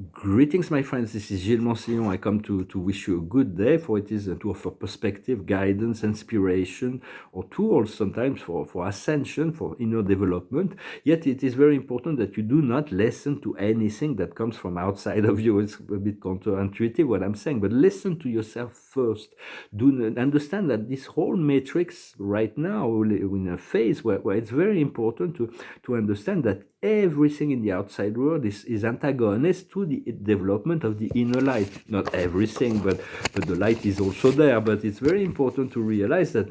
Greetings, my friends. This is Gilles Mansillon. I come to wish you a good day, for it is to offer perspective, guidance, inspiration, or tools sometimes for ascension, for inner development. Yet it is very important that you do not listen to anything that comes from outside of you. It's a bit counterintuitive what I'm saying, but listen to yourself first. Understand that this whole matrix right now, we're in a phase where it's very important to understand that everything in the outside world is antagonist to the development of the inner light. Not everything, but the light is also there. But it's very important to realize that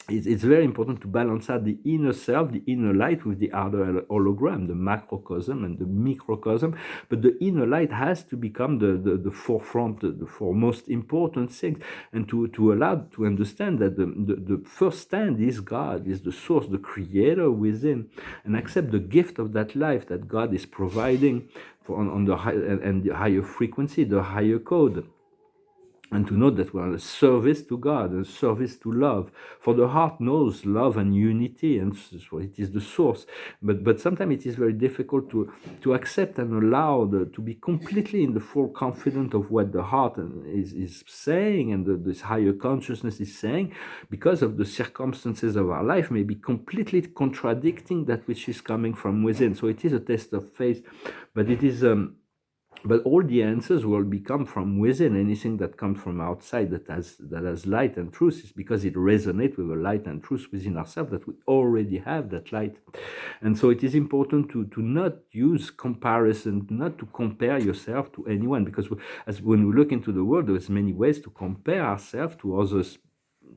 it's very important to balance out the inner self, the inner light, with the outer hologram, the macrocosm and the microcosm. But the inner light has to become the forefront, the foremost important thing, and to allow to understand that the first stand is God, is the source, the creator within, and accept the gift of that life that God is providing on the high, and the higher frequency, the higher code. And to know that we are a service to God, a service to love. For the heart knows love and unity, and so it is the source. But sometimes it is very difficult to accept and allow to be completely in the full confidence of what the heart is saying, and this higher consciousness is saying, because of the circumstances of our life may be completely contradicting that which is coming from within. So it is a test of faith, but it is... but all the answers will become from within. Anything that comes from outside that has light and truth is because it resonates with the light and truth within ourselves, that we already have that light. And so it is important to not use comparison, not to compare yourself to anyone, because as when we look into the world, there's many ways to compare ourselves to others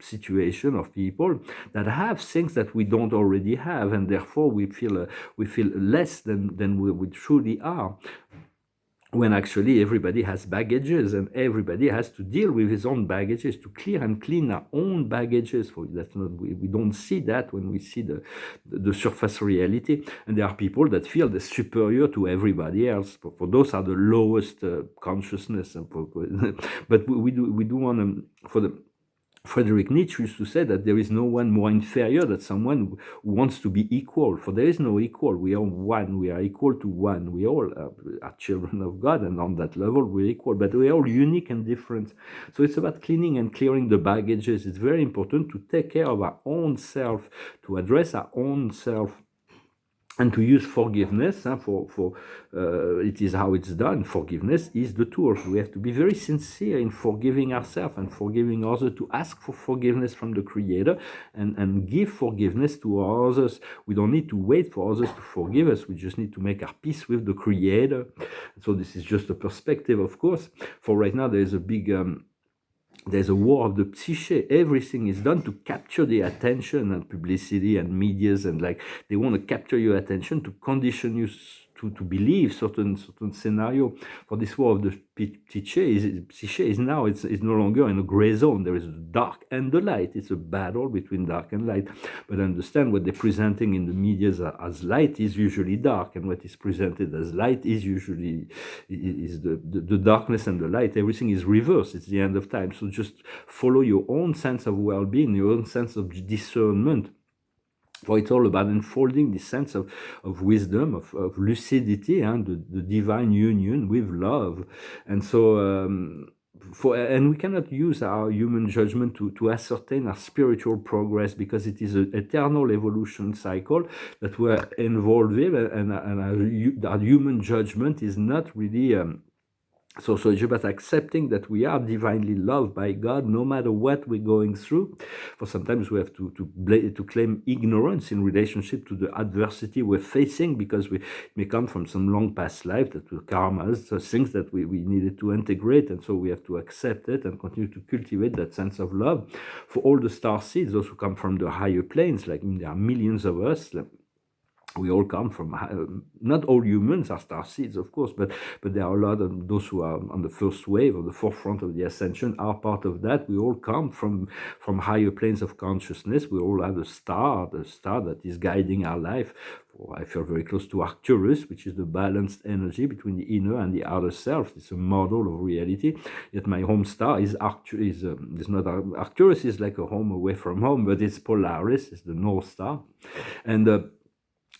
situation of people that have things that we don't already have, and therefore we feel less than we truly are, when actually everybody has baggages, and everybody has to deal with his own baggages, to clear and clean our own baggages. For that's not, we don't see that when we see the surface reality. And there are people that feel they're superior to everybody else. For those are the lowest consciousness. But we do want to, for the Friedrich Nietzsche used to say that there is no one more inferior than someone who wants to be equal. For there is no equal. We are one. We are equal to one. We all are children of God, and on that level we're equal. But we are all unique and different. So it's about cleaning and clearing the baggages. It's very important to take care of our own self, to address our own self, and to use forgiveness. It is how it's done. Forgiveness is the tool. We have to be very sincere in forgiving ourselves and forgiving others, to ask for forgiveness from the Creator, and give forgiveness to others. We don't need to wait for others to forgive us. We just need to make our peace with the Creator. So this is just a perspective, of course. For right now, there is a big... there's a war of the psyche. Everything is done to capture the attention, and publicity and medias, and like they want to capture your attention to condition you to believe certain scenario. For this war of the psyche is now it's no longer in a gray zone. There is the dark and the light. It's a battle between dark and light. But understand, what they're presenting in the media as light is usually dark, and what is presented as light is usually the darkness and the light. Everything is reversed. It's the end of time. So just follow your own sense of well-being, your own sense of discernment. For it's all about unfolding this sense of wisdom, of lucidity, and the divine union with love. And so, and we cannot use our human judgment to ascertain our spiritual progress, because it is an eternal evolution cycle that we're involved with, and our human judgment is not really... So it's about accepting that we are divinely loved by God, no matter what we're going through. For sometimes we have to claim ignorance in relationship to the adversity we're facing, because we may come from some long past life that were karmas, so things that we needed to integrate, and so we have to accept it and continue to cultivate that sense of love. For all the star seeds, those who come from the higher planes, like there are millions of us. We all come from, not all humans are star seeds, of course, but there are a lot of those who are on the first wave or the forefront of the ascension are part of that. We all come from higher planes of consciousness. We all have the star that is guiding our life. I feel very close to Arcturus, which is the balanced energy between the inner and the outer self. It's a model of reality. Yet my home star is Arcturus. Arcturus is like a home away from home, but it's Polaris. It's the North Star, and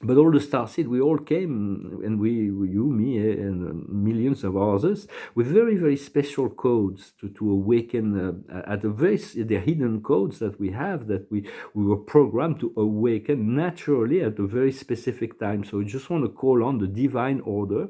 But all the starseed, we all came, and you, me, and millions of others, with very, very special codes to awaken at the very, the hidden codes that we have, that we were programmed to awaken naturally at a very specific time. So we just want to call on the divine order,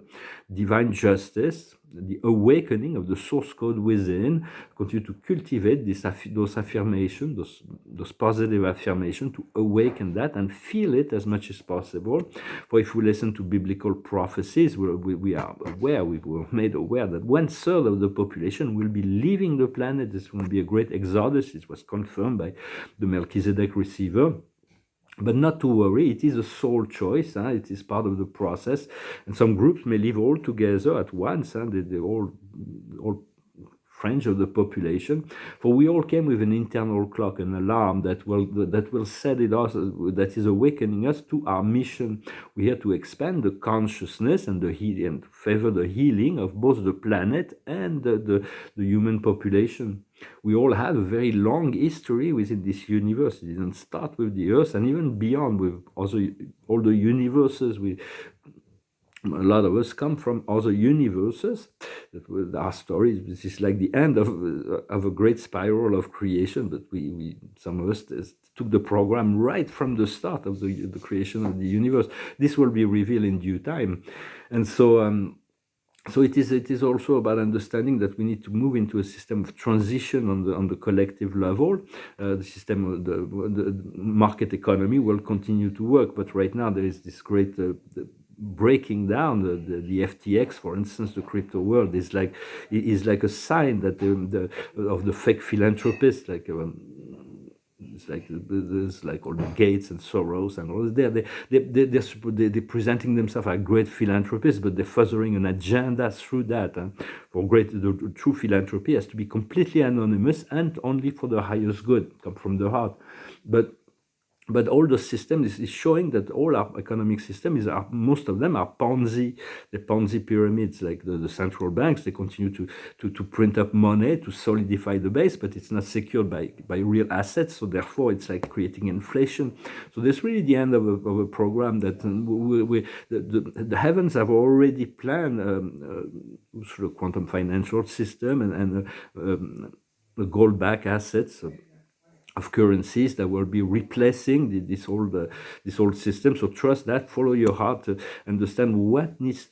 divine justice, the awakening of the source code within, continue to cultivate those affirmations, those positive affirmations, to awaken that and feel it as much as possible. For if we listen to biblical prophecies, we are aware, we were made aware that 1/3 of the population will be leaving the planet. This will be a great exodus. It was confirmed by the Melchizedek receiver. But not to worry, it is a soul choice. It is part of the process. And some groups may live all together at once. They all fringe of the population. For we all came with an internal clock, an alarm that will set it off, that is awakening us to our mission. We have to expand the consciousness and and favor the healing of both the planet and the human population. We all have a very long history within this universe. It didn't start with the Earth, and even beyond, with also all the universes. A lot of us come from other universes. Our story, this is like the end of a great spiral of creation, but we some of us took the program right from the start of the creation of the universe. This will be revealed in due time. And so it is also about understanding that we need to move into a system of transition on the collective level. The system of the market economy will continue to work, but right now there is this great breaking down. The FTX, for instance, the crypto world is like a sign that of the fake philanthropists, like. It's like there's like all the Gates and Soros and all there. They're presenting themselves as great philanthropists, but they're furthering an agenda through that. For the true philanthropy has to be completely anonymous and only for the highest good, come from the heart. But all the systems is showing that all our economic systems most of them are Ponzi. The Ponzi pyramids, like the central banks, they continue to print up money to solidify the base, but it's not secured by real assets. So therefore, it's like creating inflation. So that's really the end of a program that the heavens have already planned through the quantum financial system and the gold-backed assets of currencies that will be replacing this old system. So trust that, follow your heart, understand what needs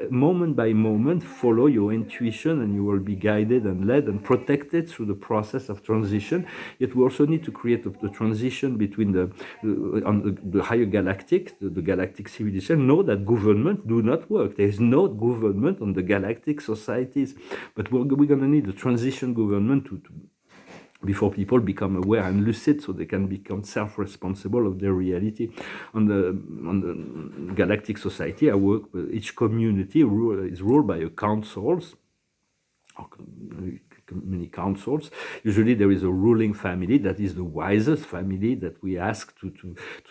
moment by moment, follow your intuition, and you will be guided and led and protected through the process of transition. Yet we also need to create the transition between the higher galactic, the galactic civilization. Know that government do not work. There is no government on the galactic societies, but we're going to need a transition government to before people become aware and lucid, so they can become self-responsible of their reality. On the galactic society, I work with each community is ruled by a councils, many councils. Usually there is a ruling family that is the wisest family that we ask to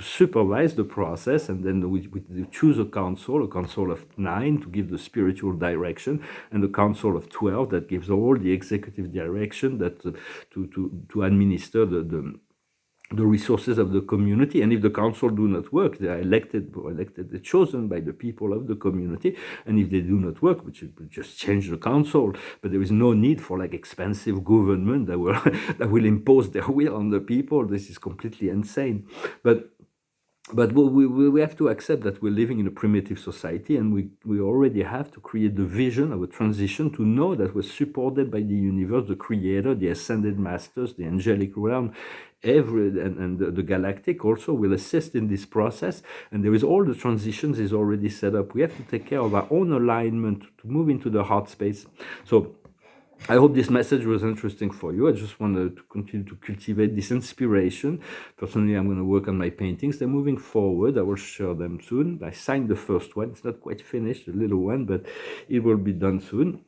supervise the process, and then we choose a council of 9 to give the spiritual direction, and a council of 12 that gives all the executive direction that to administer the resources of the community. And if the council do not work, they are elected, they're chosen by the people of the community. And if they do not work, which will just change the council. But there is no need for like expensive government that will that will impose their will on the people. This is completely insane. But we have to accept that we're living in a primitive society, and we already have to create the vision of a transition, to know that we're supported by the universe, the creator, the ascended masters, the angelic realm, and the galactic also will assist in this process. And there is all the transitions is already set up. We have to take care of our own alignment to move into the heart space. So I hope this message was interesting for you. I just wanted to continue to cultivate this inspiration. Personally, I'm going to work on my paintings. They're moving forward. I will share them soon. I signed the first one. It's not quite finished, a little one, but it will be done soon.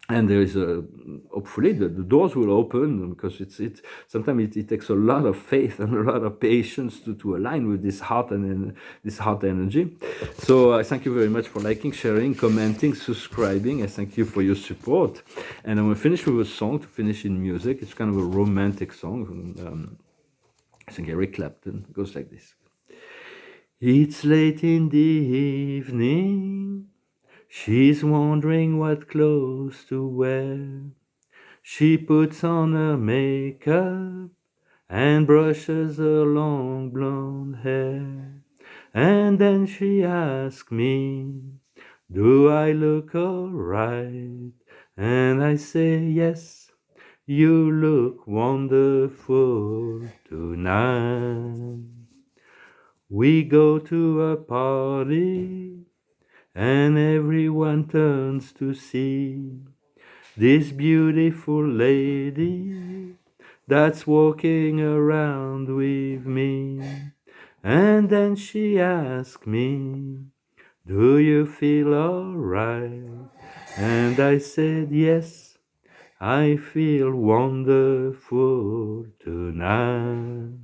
And there is hopefully the doors will open, because it's sometimes it takes a lot of faith and a lot of patience to align with this heart and this heart energy. So I thank you very much for liking, sharing, commenting, subscribing. I thank you for your support. And I'm going to finish with a song, to finish in music. It's kind of a romantic song. I think Eric Clapton. It goes like this. It's late in the evening. She's wondering what clothes to wear. She puts on her makeup and brushes her long blonde hair. And then she asks me, do I look alright? And I say, yes, you look wonderful tonight. We go to a party and everyone turns to see this beautiful lady that's walking around with me. And then she asked me, do you feel alright? And I said, yes, I feel wonderful tonight.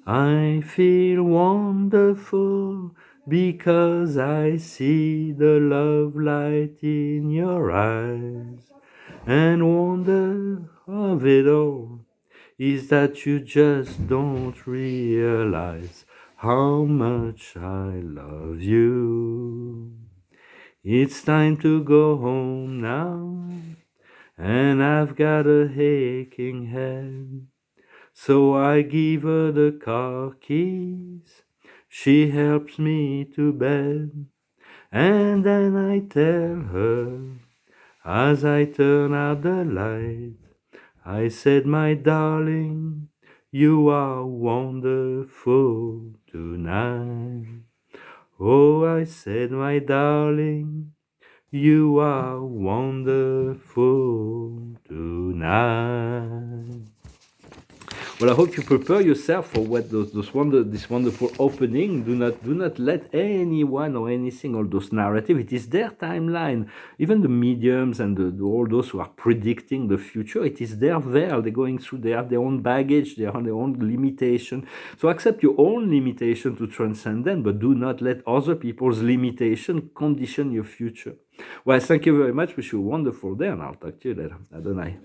I feel wonderful because I see the love light in your eyes. And wonder of it all is that you just don't realize how much I love you. It's time to go home now, and I've got a aching head. So I give her the car keys, she helps me to bed, and then I tell her, as I turn out the light, I said, my darling, you are wonderful tonight. Oh, I said, my darling, you are wonderful tonight. Well, I hope you prepare yourself for what this wonderful opening. Do not let anyone or anything, all those narrative. It is their timeline. Even the mediums and all those who are predicting the future, it is their veil. They're going through. They have their own baggage. They have their own limitation. So accept your own limitation to transcend them, but do not let other people's limitation condition your future. Well, thank you very much. Wish you a wonderful day, and I'll talk to you later. Adonai.